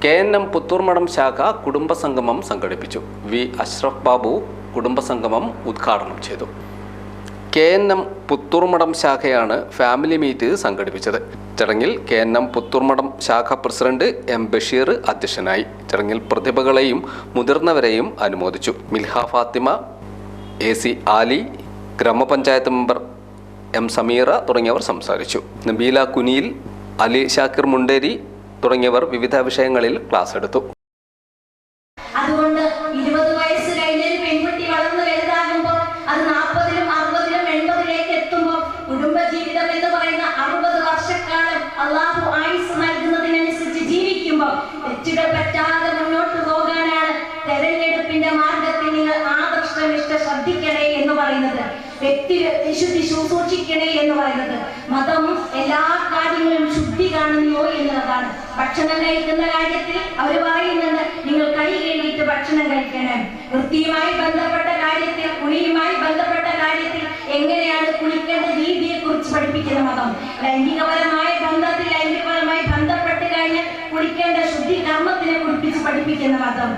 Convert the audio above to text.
KNM Puthurmadam ശാഖ കുടുംബസംഗമം സംഘടിപ്പിച്ചു. V Ashraf Babu കുടുംബസംഗമം ഉദ്ഘാടനം ചെയ്തു. KNM പുത്തൂർമഠം ശാഖയാണ് ഫാമിലി മീറ്റ് സംഘടിപ്പിച്ചത്. ചടങ്ങിൽ KNM പുത്തൂർമഠം ശാഖ പ്രസിഡന്റ് M ബഷീർ അധ്യക്ഷനായി. ചടങ്ങിൽ പ്രതിഭകളെയും മുതിർന്നവരെയും അനുമോദിച്ചു. മിൽഹ ഫാത്തിമ, AC ആലി, ഗ്രാമപഞ്ചായത്ത് മെമ്പർ M സമീറ തുടങ്ങിയവർ സംസാരിച്ചു. നബീല കുനിയിൽ, അലി ഷാക്കിർ മുണ്ടേരി തുടങ്ങിയവർ വിവിധ വിഷയങ്ങളിൽ ക്ലാസ് എടുത്തു. അതുകൊണ്ട് 20 വയസ്സ് കഴിഞ്ഞ ഒരു പെൺകുട്ടി വളർന്നു വലുതാകുമ്പോൾ അത് 40-ലും 60-ലും 80-ലേക്ക് എത്തുമ്പോൾ കുടുംബജീവിതം എന്ന് പറയുന്ന 60 വർഷക്കാലം അള്ളാഹു ആയുസ് നൽകുന്നതിനനുസരിച്ച് ജീവിക്കുമ്പോൾ തെറ്റുകൾ പറ്റാതെ മുന്നോട്ട് പോകാനാണ് തെരഞ്ഞെടുപ്പിന്റെ മാർഗത്തിൽ നിങ്ങൾ ആദർശനിഷ്ഠ ശ്രദ്ധിക്കണേ എന്ന് പറയുന്നത്. വ്യക്തി വിശുദ്ധി സൂക്ഷിക്കണേ എന്ന് പറയുന്നത്. മതം എല്ലാ കാര്യങ്ങളും ശുദ്ധി കാണുന്നു എന്നുള്ളതാണ്. ഭക്ഷണം കഴിക്കുന്ന കാര്യത്തിൽ അവർ പറയുന്നുണ്ട്, നിങ്ങൾ കൈ കഴുകിയിട്ട് ഭക്ഷണം കഴിക്കണം. വൃത്തിയുമായി ബന്ധപ്പെട്ട കാര്യത്തിൽ, കുളിയുമായി ബന്ധപ്പെട്ട കാര്യത്തിൽ എങ്ങനെയാണ് കുളിക്കേണ്ട രീതിയെ കുറിച്ച് പഠിപ്പിക്കുന്ന മതം. ലൈംഗികപരമായ ബന്ധത്തിൽ ലൈംഗികപരമായി ബന്ധപ്പെട്ട് കഴിഞ്ഞാൽ കുളിക്കേണ്ട ശുദ്ധി കർമ്മത്തിനെ കുറിച്ച് പഠിപ്പിക്കുന്ന മതം.